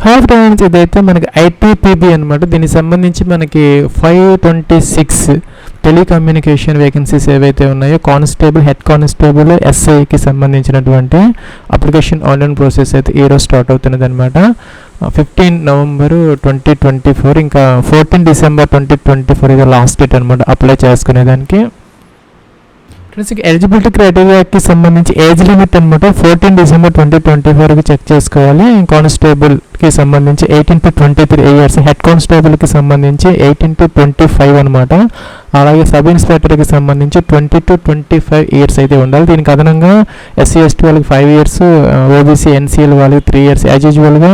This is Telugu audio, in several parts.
హాఫ్ ఫ్రెండ్స్, ఇదైతే మనకి ఐటీపీబీ అనమాట. దీనికి సంబంధించి మనకి 526 టెలికమ్యూనికేషన్ వేకెన్సీస్ ఏవైతే ఉన్నాయో కానిస్టేబుల్, హెడ్ కానిస్టేబుల్, ఎస్ఐకి సంబంధించినటువంటి అప్లికేషన్ ఆన్లైన్ ప్రాసెస్ అయితే ఈరోజు స్టార్ట్ అవుతున్నది అనమాట. 15 నవంబర్ 2024, ఇంకా 14 డిసెంబర్ 2024 ఇది లాస్ట్ డేట్ అనమాట అప్లై చేసుకునేదానికి. ఫ్రెండ్స్, ఎలిజిబిలిటీ క్రైటీరియాకి సంబంధించి ఏజ్ లిమిట్ అనమాట 14 డిసెంబర్ 2024కి చెక్ చేసుకోవాలి. కానిస్టేబుల్కి సంబంధించి 18 to 23 ఇయర్స్, హెడ్ కానిస్టేబుల్కి సంబంధించి 18 to 25 అనమాట. అలాగే సబ్ ఇన్స్పెక్టర్కి సంబంధించి 20 to 25 ఇయర్స్ అయితే ఉండాలి. దీనికి అదనంగా ఎస్సీ ఎస్టీ వాళ్ళకి 5 ఇయర్స్, ఓబీసీ ఎన్సీఎల్ వాళ్ళకి 3 ఇయర్స్ యాజ్ యూజువల్గా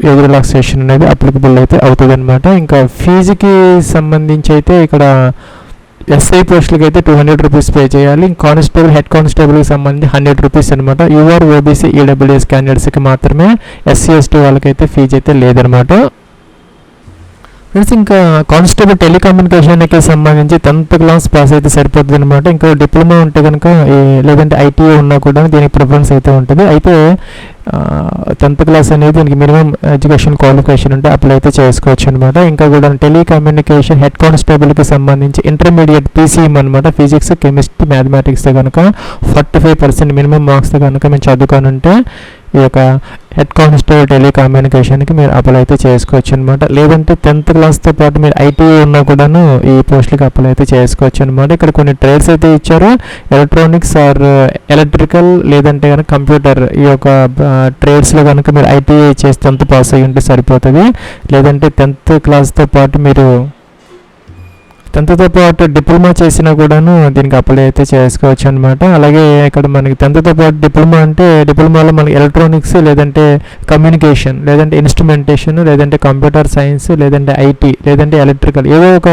ఏజ్ రిలాక్సేషన్ అనేది అప్లికబుల్ అయితే అవుతుంది అనమాట. ఇంకా ఫీజుకి సంబంధించి అయితే ఇక్కడ ఎస్ఐ పోస్టులకి అయితే 200 రూపీస్ పే చేయాలి. కానిస్టేబుల్, హెడ్ కానిస్టేబుల్కి సంబంధించి 100 రూపీస్ అనమాట. యూఆర్, ఓబీసీ, ఈడబ్ల్యూఎస్ క్యాండిడేట్స్కి మాత్రమే, ఎస్సీ ఎస్టీ వాళ్ళకైతే ఫీజు అయితే లేదనమాట. ఫ్రెండ్స్, ఇంకా కానిస్టేబుల్ టెలికమ్యూనికేషన్కి సంబంధించి 10th క్లాస్ పాస్ అయితే సరిపోతుంది అనమాట. ఇంకా డిప్లొమా ఉంటే కనుక లేదంటే ఐటీఐ ఉన్నా కూడా దీనికి ప్రిఫరెన్స్ అయితే ఉంటుంది. అయితే 10th క్లాస్ అనేది దీనికి మినిమం ఎడ్యుకేషన్ క్వాలిఫికేషన్ ఉంటే అప్లై అయితే చేసుకోవచ్చు అనమాట. ఇంకా కూడా టెలికమ్యూనికేషన్ హెడ్ కానిస్టేబుల్కి సంబంధించి ఇంటర్మీడియట్ పీసీఎం అనమాట, ఫిజిక్స్, కెమిస్ట్రీ, మ్యాథమెటిక్స్తో కనుక 45% మినిమం మార్క్స్తో కనుక మేము చదువుకొని ఉంటే ఈ యొక్క హెడ్ కానిస్టేబుల్ టెలికమ్యూనికేషన్కి మీరు అప్లై అయితే చేసుకోవచ్చు అనమాట. లేదంటే 10th క్లాస్తో పాటు మీరు ఐటీఐ ఉన్నా కూడాను ఈ పోస్టులకి అప్లై అయితే చేసుకోవచ్చు అనమాట. ఇక్కడ కొన్ని ట్రేడ్స్ అయితే ఇచ్చారు, ఎలక్ట్రానిక్స్ ఆర్ ఎలక్ట్రికల్, లేదంటే కనుక కంప్యూటర్. ఈ యొక్క ట్రేడ్స్లో కనుక మీరు ఐటీఐ చేసి 10th పాస్ అయ్యి ఉంటే సరిపోతుంది. లేదంటే 10th క్లాస్తో పాటు మీరు 10th పాటు డిప్లొమా చేసినా కూడాను దీనికి అప్లై అయితే చేసుకోవచ్చు అనమాట. అలాగే ఇక్కడ మనకి 10th పాటు డిప్లొమా అంటే డిప్లొమాలో మనకి ఎలక్ట్రానిక్స్, లేదంటే కమ్యూనికేషన్, లేదంటే ఇన్స్ట్రుమెంటేషన్, లేదంటే కంప్యూటర్ సైన్స్, లేదంటే ఐటీ, లేదంటే ఎలక్ట్రికల్, ఏదో ఒక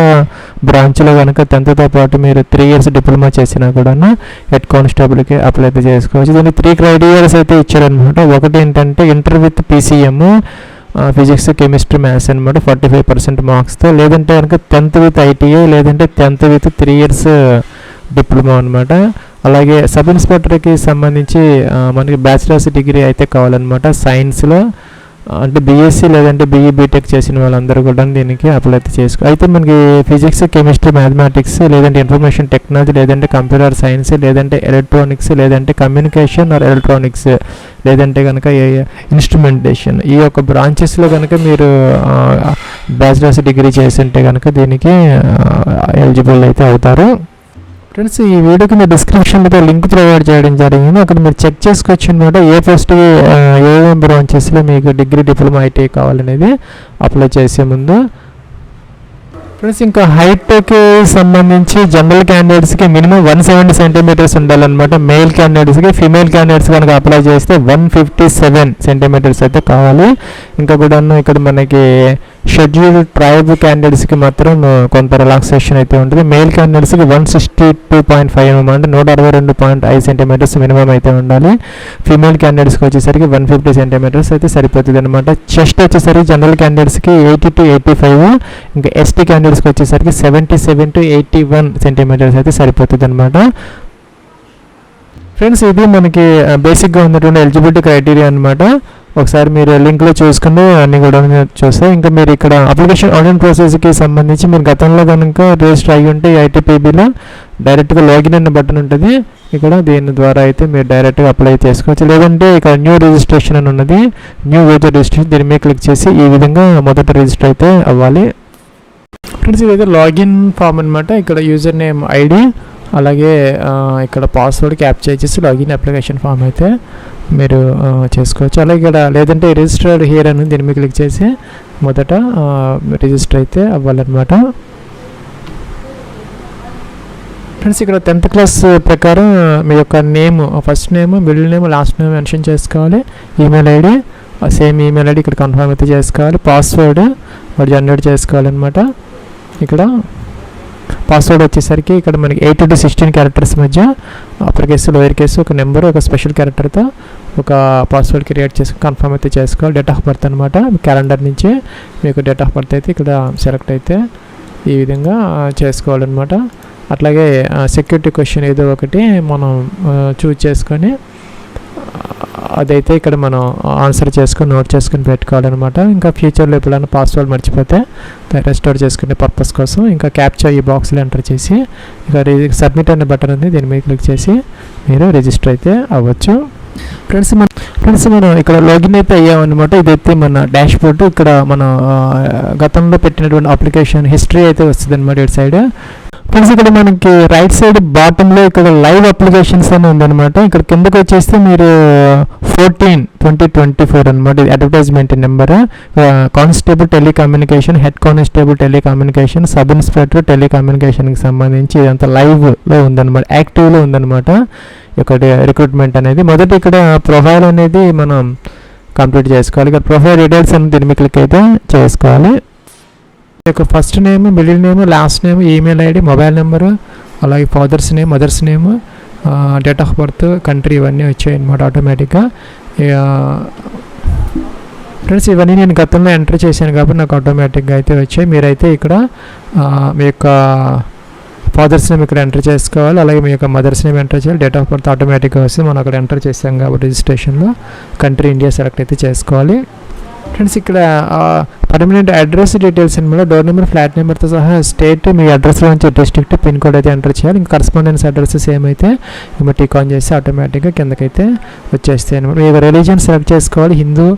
బ్రాంచ్లో కనుక 10th పాటు మీరు 3 ఇయర్స్ డిప్లొమా చేసినా కూడాను హెడ్ కానిస్టేబుల్కి అప్లై అయితే చేసుకోవచ్చు. దీనికి 3 క్రైటీరియాస్ అయితే ఇచ్చారనమాట. ఒకటి ఏంటంటే inter with PCM, physics, chemistry, maths అనమాట 45% మార్క్స్తో, లేదంటే కనుక 10th విత్ ఐటీఐ, లేదంటే 10th విత్ 3 ఇయర్స్ డిప్లొమా అనమాట. అలాగే సబ్ ఇన్స్పెక్టర్కి సంబంధించి మనకి బ్యాచిలర్స్ డిగ్రీ అయితే కావాలన్నమాట సైన్స్లో, అంటే బీఎస్సీ లేదంటే బీఈ బీటెక్ చేసిన వాళ్ళందరూ కూడా దీనికి అప్లై అయితే అయితే మనకి ఫిజిక్స్, కెమిస్ట్రీ, మ్యాథమెటిక్స్, లేదంటే ఇన్ఫర్మేషన్ టెక్నాలజీ, లేదంటే కంప్యూటర్ సైన్స్, లేదంటే ఎలక్ట్రానిక్స్, లేదంటే కమ్యూనికేషన్ ఆర్ ఎలక్ట్రానిక్స్, లేదంటే కనుక ఇన్స్ట్రుమెంటేషన్, ఈ యొక్క బ్రాంచెస్లో కనుక మీరు బ్యాచిలర్స్ డిగ్రీ చేసి ఉంటే కనుక దీనికి ఎలిజిబుల్ అయితే అవుతారు. ఫ్రెండ్స్, ఈ వీడియోకి మీరు డిస్క్రిప్షన్లో లింక్ ప్రొవైడ్ చేయడం జరిగింది. అక్కడ మీరు చెక్ చేసుకోవచ్చు అనమాట. ఏ ఫస్ట్ ఏ బ్రాంచెస్లో మీకు డిగ్రీ, డిప్లొమా, ఐటీఐ కావాలనేది అప్లై చేసే ముందు. ఫ్రెండ్స్, ఇంకా హైట్కి సంబంధించి జనరల్ క్యాండిడేట్స్కి మినిమం 170 సెంటీమీటర్స్ ఉండాలన్నమాట. మేల్ క్యాండిడేట్స్కి, ఫీమేల్ క్యాండిడేట్స్ కనుక అప్లై చేస్తే 157 సెంటీమీటర్స్ అయితే కావాలి. ఇంకా కూడా ఇక్కడ మనకి షెడ్యూల్డ్ ట్రైబ్ క్యాండిడేట్స్కి మాత్రం కొంత రిలాక్సేషన్ అయితే ఉంటుంది. మేల్ క్యాండిడేట్స్కి 162.5 అంటే 162.5 సెంటీమీటర్స్ మినిమం అయితే ఉండాలి. ఫీమేల్ క్యాండిడేట్స్కి వచ్చేసరికి 150 సెంటీమీటర్స్ అయితే సరిపోతుంది అనమాట. చెస్ట్ వచ్చేసరికి జనరల్ క్యాండిడేట్స్కి 80 to 85, ఇంకా ఎస్టీ క్యాండిడేట్స్కి వచ్చేసరికి 77 to 81 సెంటీమీటర్స్ అయితే సరిపోతుంది అనమాట. ఫ్రెండ్స్, ఇది మనకి బేసిక్గా ఉన్నటువంటి ఎలిజిబిలిటీ క్రైటీరియా అనమాట. ఒకసారి మీరు లింక్లో చూసుకుని అన్నీ కూడా చూస్తే, ఇంకా మీరు ఇక్కడ అప్లికేషన్ ఆన్లైన్ ప్రాసెస్కి సంబంధించి మీరు గతంలో కనుక రిజిస్టర్ అయ్యి ఉంటే ఐటీపీబీలో డైరెక్ట్గా లాగిన్ అనే బటన్ ఉంటుంది. ఇక్కడ దీని ద్వారా అయితే మీరు డైరెక్ట్గా అప్లై చేసుకోవచ్చు. లేదంటే ఇక్కడ న్యూ రిజిస్ట్రేషన్ అని ఉన్నది, న్యూ యూజర్ రిజిస్ట్రేషన్, దీని మీద క్లిక్ చేసి ఈ విధంగా మొదట రిజిస్టర్ అయితే అవ్వాలి. ఫ్రెండ్స్, ఇదైతే లాగిన్ ఫామ్ అనమాట. ఇక్కడ యూజర్ నేమ్, ఐడి, అలాగే ఇక్కడ పాస్వర్డ్ క్యాప్చర్ చేసి లాగిన్ అప్లికేషన్ ఫామ్ అయితే మీరు చేసుకోవచ్చు. అలాగే ఇక్కడ లేదంటే రిజిస్టర్డ్ హియర్ అని దీని మీద క్లిక్ చేసి మొదట రిజిస్టర్ అయితే అవ్వాలన్నమాట. ఫ్రెండ్స్, ఇక్కడ 10th క్లాస్ ప్రకారం మీ యొక్క name, first name, middle name, last name mention చేసుకోవాలి. Email ID, same email ID ఇక్కడ కన్ఫర్మ్ అయితే చేసుకోవాలి. పాస్వర్డ్ వాడు జనరేట్ చేసుకోవాలన్నమాట. ఇక్కడ పాస్వర్డ్ వచ్చేసరికి ఇక్కడ మనకి 8 to 16 క్యారెక్టర్స్ మధ్య అప్పర్ కేసు, లోయర్ కేసు, ఒక నెంబర్, ఒక స్పెషల్ క్యారెక్టర్తో ఒక పాస్వర్డ్ క్రియేట్ చేసుకుని కన్ఫర్మ్ అయితే చేసుకోవాలి. డేట్ ఆఫ్ బర్త్ అనమాట. క్యాలెండర్ నుంచి మీకు డేట్ ఆఫ్ బర్త్ అయితే ఇక్కడ సెలెక్ట్ అయితే ఈ విధంగా చేసుకోవాలన్నమాట. అట్లాగే సెక్యూరిటీ క్వశ్చన్ ఏదో ఒకటి మనం చూజ్ చేసుకొని అదైతే ఇక్కడ మనం ఆన్సర్ చేసుకొని నోట్ చేసుకుని పెట్టుకోవాలన్నమాట. ఇంకా ఫ్యూచర్లో ఎప్పుడైనా పాస్వర్డ్ మర్చిపోతే రెస్టోర్ చేసుకునే పర్పస్ కోసం ఇంకా క్యాప్చా ఈ బాక్స్లో ఎంటర్ చేసి ఇక సబ్మిట్ అనే బటన్ ఉంది, దీని మీద క్లిక్ చేసి మీరు రిజిస్టర్ అయితే అవ్వచ్చు. ఫ్రెండ్స్ మనం ఇక్కడ లాగిన్ అయితే అయ్యామన్నమాట. ఇదైతే మన డాష్ బోర్డ్. ఇక్కడ మన గతంలో పెట్టినటువంటి అప్లికేషన్ హిస్టరీ అయితే వస్తుంది అనమాట ఇటు సైడ్. ఫ్రెండ్స్ ఇక్కడ మనకి రైట్ సైడ్ బాటంలో ఇక్కడ లైవ్ అప్లికేషన్స్ అని ఉందన్నమాట. ఇక్కడ కిందకి వచ్చేస్తే మీరు 14/2024 అనమాట ఇది advertisement number. Constable telecommunication, head constable telecommunication, sub inspector టెలికమ్యూనికేషన్కి సంబంధించి ఇదంతా లైవ్లో ఉందన్నమాట, యాక్టివ్లో ఉందన్నమాట ఇక్కడ రిక్రూట్మెంట్ అనేది. మొదట ఇక్కడ ప్రొఫైల్ అనేది మనం కంప్లీట్ చేసుకోవాలి. ఇక్కడ ప్రొఫైల్ డీటెయిల్స్ అని దీని మీద క్లిక్ అయితే చేసుకోవాలి. యొక్క first name, middle name, last name, email ID, mobile number, అలాగే father's name, mother's name, date of birth, country ఇవన్నీ వచ్చాయి అనమాట ఆటోమేటిక్గా. ఫ్రెండ్స్ ఇవన్నీ నేను గతంలో ఎంటర్ చేశాను కాబట్టి నాకు ఆటోమేటిక్గా అయితే వచ్చాయి. మీరైతే ఇక్కడ మీ యొక్క ఫాదర్స్ నేమ్ ఇక్కడ ఎంటర్ చేసుకోవాలి, అలాగే మీ యొక్క మదర్స్ నేమ్ ఎంటర్ చేయాలి. డేట్ ఆఫ్ బర్త్ ఆటోమేటిక్గా వస్తుంది, మనం అక్కడ ఎంటర్ చేసాం కాబట్టి రిజిస్ట్రేషన్లో. కంట్రీ ఇండియా సెలెక్ట్ అయితే చేసుకోవాలి. ఫ్రెండ్స్ ఇక్కడ పర్మనెంట్ అడ్రస్ డీటెయిల్స్ అనమాట, డోర్ నెంబర్, ఫ్లాట్ నెంబర్తో సహా స్టేట్, మీ అడ్రస్లో నుంచి డిస్ట్రిక్ట్, పిన్ కోడ్ అయితే ఎంటర్ చేయాలి. ఇంకా కరస్పాండెన్స్ అడ్రస్ సేమ్ అయితే ఇంకా టిక్ ఆన్ చేస్తే ఆటోమేటిక్గా కిందకైతే వచ్చేస్తాయి అనమాట. మీ రిలీజియన్ సెలెక్ట్ చేసుకోవాలి, హిందూ,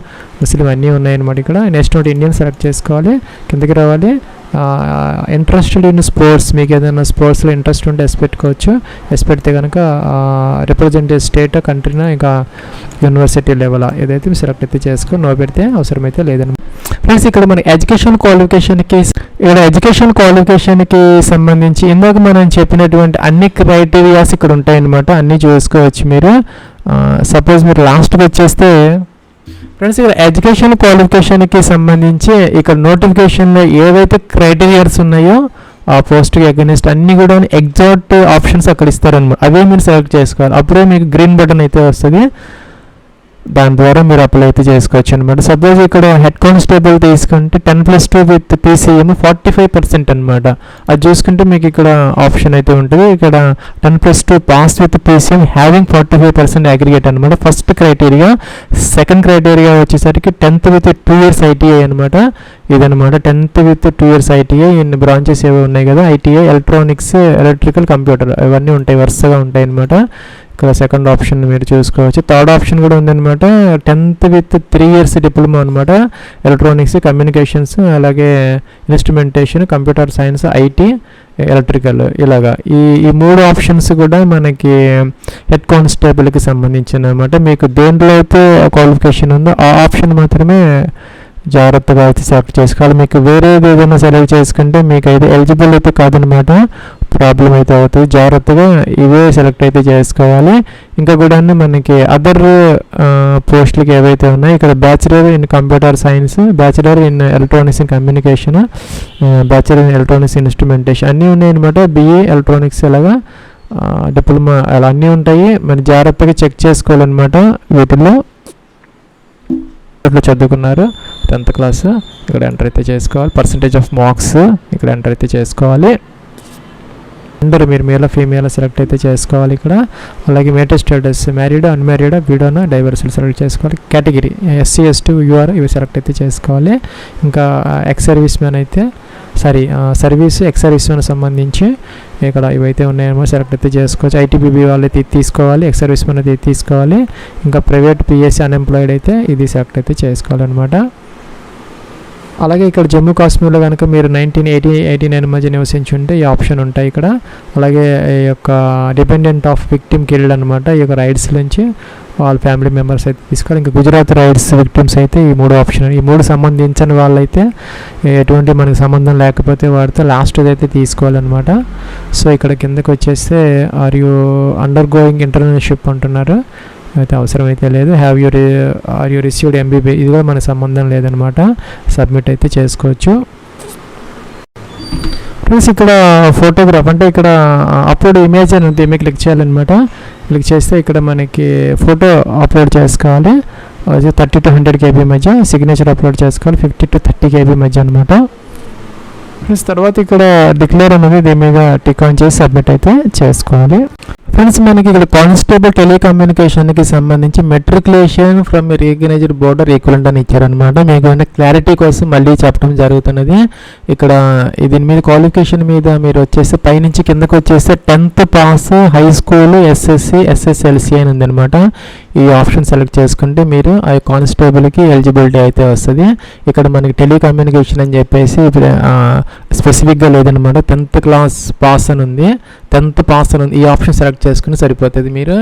ముస్లిం అన్నీ ఉన్నాయన్నమాట. ఇక్కడ నెక్స్ట్ ఒకటి ఇండియన్ సెలెక్ట్ చేసుకోవాలి, కిందకి రావాలి. ఇంట్రెస్టెడ్ ఇన్ స్పోర్ట్స్, మీకు ఏదైనా స్పోర్ట్స్లో ఇంట్రెస్ట్ ఉంటే ఎస్ పెట్టుకోవచ్చు. ఎస్ పెడితే కనుక రిప్రజెంటేటివ్ స్టేట్, కంట్రీనా, ఇంకా యూనివర్సిటీ లెవెల్ ఏదైతే మీరు సెలెక్ట్ అయితే చేసుకొని నో పెడితే అవసరమైతే లేదన్నమాట. ఫ్రెండ్స్ ఇక్కడ మన ఎడ్యుకేషన్ క్వాలిఫికేషన్కి సంబంధించి ఇందాక మనం చెప్పినటువంటి అన్ని క్రైటీరియాస్ ఇక్కడ ఉంటాయన్నమాట, అన్నీ చూసుకోవచ్చు మీరు. సపోజ్ మీరు లాస్ట్కి వచ్చేస్తే ఫ్రెండ్స్ ఇక్కడ ఎడ్యుకేషన్ క్వాలిఫికేషన్కి సంబంధించి ఇక్కడ నోటిఫికేషన్లో ఏవైతే క్రైటీరియాస్ ఉన్నాయో ఆ పోస్ట్కి అగెనిస్ట్ అన్నీ కూడా ఎగ్జాక్ట్ ఆప్షన్స్ అక్కడ ఇస్తారనమాట. అవే మీరు సెలెక్ట్ చేసుకోవాలి, అప్పుడే మీకు గ్రీన్ బటన్ అయితే వస్తుంది, దాని ద్వారా మీరు అప్లై అయితే చేసుకోవచ్చు అనమాట. సపోజ్ ఇక్కడ హెడ్ కానిస్టేబుల్ తీసుకుంటే 10+2 విత్ పీసీఎం 45% అనమాట. అది చూసుకుంటే మీకు ఇక్కడ ఆప్షన్ అయితే ఉంటుంది. ఇక్కడ 10+2 pass with PCM having 45% aggregate అనమాట ఫస్ట్ క్రైటీరియా. సెకండ్ క్రైటీరియా వచ్చేసరికి 10th విత్ 2 years ఐటీఐ అనమాట. ఇదనమాట 10th విత్ 2 years ఐటీఐ. ఇన్ని బ్రాంచెస్ ఏవో ఉన్నాయి కదా, ఐటీఐ, ఎలక్ట్రానిక్స్, ఎలక్ట్రికల్, కంప్యూటర్ ఇవన్నీ ఉంటాయి, వరుసగా ఉంటాయి అనమాట. ఇక్కడ సెకండ్ ఆప్షన్ మీరు చూసుకోవచ్చు. థర్డ్ ఆప్షన్ కూడా ఉందన్నమాట, 10th విత్ 3 years డిప్లొమా అనమాట, ఎలక్ట్రానిక్స్, కమ్యూనికేషన్స్, అలాగే instrumentation, computer science, IT, electrical, ఇలాగా ఈ 3 ఆప్షన్స్ కూడా మనకి హెడ్ కానిస్టేబుల్కి సంబంధించిన అనమాట. మీకు దేంట్లో అయితే క్వాలిఫికేషన్ ఉందో ఆ ఆప్షన్ మాత్రమే జాగ్రత్తగా అయితే సెలెక్ట్ చేసుకోవాలి. మీకు వేరేది ఏదైనా సెలెక్ట్ చేసుకుంటే మీకు అయితే ఎలిజిబుల్ అయితే కాదనమాట, ప్రాబ్లం అయితే అవుతుంది. జాగ్రత్తగా ఇవే సెలెక్ట్ అయితే చేసుకోవాలి. ఇంకా కూడా మనకి అదర్ పోస్టులకి ఏవైతే ఉన్నాయో ఇక్కడ bachelor in computer science, bachelor in electronics and communication, bachelor in electronics instrumentation అన్నీ ఉన్నాయన్నమాట. బిఏ ఎలక్ట్రానిక్స్ అలాగా డిప్లొమా అలా అన్నీ ఉంటాయి. మరి జాగ్రత్తగా చెక్ చేసుకోవాలన్నమాట. వీటిల్లో చదువుకున్నారు 10th క్లాస్ ఇక్కడ ఎంటర్ అయితే చేసుకోవాలి. పర్సంటేజ్ ఆఫ్ మార్క్స్ ఇక్కడ ఎంటర్ అయితే చేసుకోవాలి. అందరూ మీరు మేల్ ఫీమేల్ సెలెక్ట్ అయితే చేసుకోవాలి ఇక్కడ. అలాగే మేటర్ స్టేటస్ మ్యారీడా, అన్మ్యారీడా, విడోనా, డైవర్సిటీ సెలెక్ట్ చేసుకోవాలి. కేటగిరీ SC ST UR ఇవి సెలెక్ట్ అయితే చేసుకోవాలి. ఇంకా ఎక్స్ సర్వీస్ మ్యాన్ అయితే సర్వీస్ ఎక్స్ సర్వీస్ మ్యాన్ సంబంధించి ఇక్కడ ఇవైతే ఉన్నాయేమో సెలెక్ట్ అయితే చేసుకోవచ్చు. ITBP వాళ్ళు అయితే తీసుకోవాలి, ఎక్స్ సర్వీస్ మ్యాన్ అయితే తీసుకోవాలి. ఇంకా ప్రైవేట్ PSC అన్ఎంప్లాయిడ్ అయితే ఇది సెలెక్ట్ అయితే చేసుకోవాలన్నమాట. అలాగే ఇక్కడ జమ్మూ కాశ్మీర్లో కనుక మీరు 1980-89 మధ్య నివసించి ఉంటే ఈ ఆప్షన్ ఉంటాయి ఇక్కడ. అలాగే ఈ యొక్క డిపెండెంట్ ఆఫ్ విక్టిమ్ కిల్డ్ అనమాట, ఈ యొక్క రైట్స్ నుంచి వాళ్ళ ఫ్యామిలీ మెంబర్స్ అయితే తీసుకోవాలి. ఇంకా గుజరాత్ రైట్స్ విక్టిమ్స్ అయితే ఈ 3 ఆప్షన్, ఈ 3 సంబంధించిన వాళ్ళైతే ఎటువంటి మనకి సంబంధం లేకపోతే వాడితే లాస్ట్ అయితే తీసుకోవాలన్నమాట. సో ఇక్కడ కిందకి వచ్చేస్తే are you undergoing internship అంటున్నారు, అయితే అవసరం అయితే లేదు. ఆర్ యూ రిసీవ్డ్ MBBA ఇది కూడా మనకు సంబంధం లేదనమాట. సబ్మిట్ అయితే చేసుకోవచ్చు. ప్లస్ ఇక్కడ ఫోటోగ్రాఫ్ అంటే ఇక్కడ అప్లోడ్ ఇమేజ్ అని ఉంది, మీకు క్లిక్ చేయాలన్నమాట. క్లిక్ చేస్తే ఇక్కడ మనకి ఫోటో అప్లోడ్ చేసుకోవాలి. 30 to 100 KB మధ్య. సిగ్నేచర్ అప్లోడ్ చేసుకోవాలి 50 to 30 KB మధ్య అనమాట. ఫ్రెండ్స్ తర్వాత ఇక్కడ డిక్లేర్ అనేది దీని మీద టిక్ ఆన్ చేసి సబ్మిట్ అయితే చేసుకోవాలి. ఫ్రెండ్స్ మనకి ఇక్కడ కానిస్టేబుల్ టెలికమ్యూనికేషన్కి సంబంధించి matriculation from recognised board or equivalent అని ఇచ్చారనమాట. మీకు క్లారిటీ కోసం మళ్ళీ చెప్పడం జరుగుతున్నది. ఇక్కడ దీని మీద క్వాలిఫికేషన్ మీద మీరు వచ్చేసి పైనుంచి కిందకు వచ్చేస్తే 10th pass, high school, SSC, SSLC అని ఉందన్నమాట. ఈ ఆప్షన్ సెలెక్ట్ చేసుకుంటే మీరు ఆ కానిస్టేబుల్కి ఎలిజిబిలిటీ అయితే వస్తుంది. ఇక్కడ మనకి టెలికమ్యూనికేషన్ అని చెప్పేసి స్పెసిఫిక్గా లేదనమాట. 10th క్లాస్ పాస్ అని ఉంది, 10th పాస్ అని ఉంది. ఈ ఆప్షన్ సెలెక్ట్ చేసుకుని సరిపోతుంది మీరు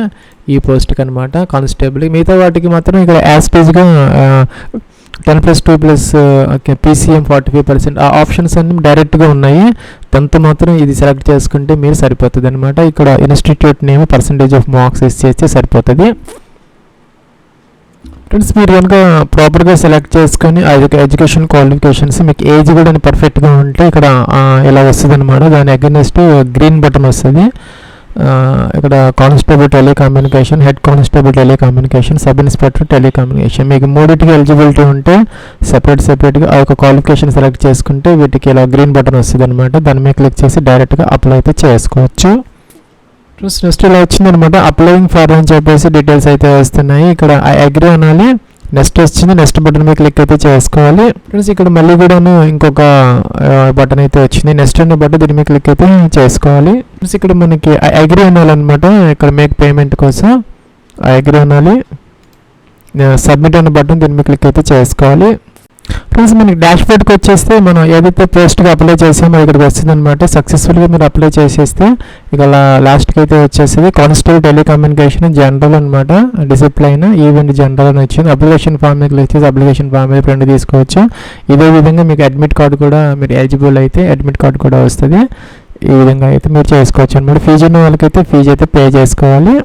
ఈ పోస్ట్కి అనమాట కానిస్టేబుల్. మిగతా వాటికి మాత్రం ఇక్కడ యాస్టేజ్గా 10+2+ PCM 45% ఆ ఆప్షన్స్ అన్ని డైరెక్ట్గా ఉన్నాయి. 10th మాత్రం ఇది సెలెక్ట్ చేసుకుంటే మీరు సరిపోతుంది అనమాట. ఇక్కడ institute name, percentage of marks ఇచ్చేస్తే సరిపోతుంది. ఫ్రెండ్స్ మీరు కనుక ప్రాపర్గా సెలెక్ట్ చేసుకొని ఎడ్యుకేషన్ క్వాలిఫికేషన్స్ మీకు ఏజ్ కూడా పర్ఫెక్ట్గా ఉంటే ఇక్కడ ఇలా వస్తుంది అనమాట. దాని అగైనెస్ట్ గ్రీన్ బటన్ వస్తుంది. ఇక్కడ constable telecommunication, head constable telecommunication, sub inspector telecommunication, మీకు మూడింటికి ఎలిజిబిలిటీ ఉంటే సెపరేట్గా ఆ యొక్క క్వాలిఫికేషన్ సెలెక్ట్ చేసుకుంటే వీటికి ఇలా గ్రీన్ బటన్ వస్తుంది అనమాట. దాని మీద క్లిక్ చేసి డైరెక్ట్గా అప్లై అయితే చేసుకోవచ్చు. నెక్స్ట్ ఇలా వచ్చిందనమాట. అప్లయింగ్ ఫర్ అని చెప్పేసి డీటెయిల్స్ అయితే వస్తున్నాయి. ఇక్కడ ఐ అగ్రీ అనాలి. నెక్స్ట్ వచ్చింది, నెక్స్ట్ బటన్ మీద క్లిక్ అయితే చేసుకోవాలి. ఫ్రెండ్స్ ఇక్కడ మళ్ళీ కూడాను ఇంకొక బటన్ అయితే వచ్చింది, నెక్స్ట్ అనే బటన్, దీని మీద క్లిక్ అయితే చేసుకోవాలి. ఫ్రెండ్స్ ఇక్కడ మనకి ఐ అగ్రీ అనాలన్నమాట. ఇక్కడ మేక్ పేమెంట్ కోసం ఐ అగ్రీ అనాలి. సబ్మిట్ అనే బటన్, దీని మీద క్లిక్ అయితే చేసుకోవాలి. ఫ్రెండ్స్ మనకి డాష్ బోర్డ్కి వచ్చేస్తే మనం ఏదైతే పోస్ట్గా అప్లై చేసామో ఇక్కడికి వస్తుంది అనమాట. సక్సెస్ఫుల్గా మీరు అప్లై చేసేస్తే ఇక లాస్ట్కి అయితే వచ్చేసింది కానిస్టేబుల్ టెలికమ్యూనికేషన్ జనరల్ అనమాట. డిసిప్లైన్ ఈవెంట్ జనరల్ అని వచ్చింది. అప్లికేషన్ ఫామ్ మీద క్లిక్ చేసి అప్లికేషన్ ఫామ్ మీద ప్రింట్ తీసుకోవచ్చు. ఇదే విధంగా మీకు అడ్మిట్ కార్డు కూడా, మీరు ఎలిజిబుల్ అయితే అడ్మిట్ కార్డు కూడా వస్తుంది. ఈ విధంగా అయితే మీరు చేసుకోవచ్చు అనమాట. ఫీజు ఉన్న వాళ్ళకైతే ఫీజు అయితే పే చేసుకోవాలి.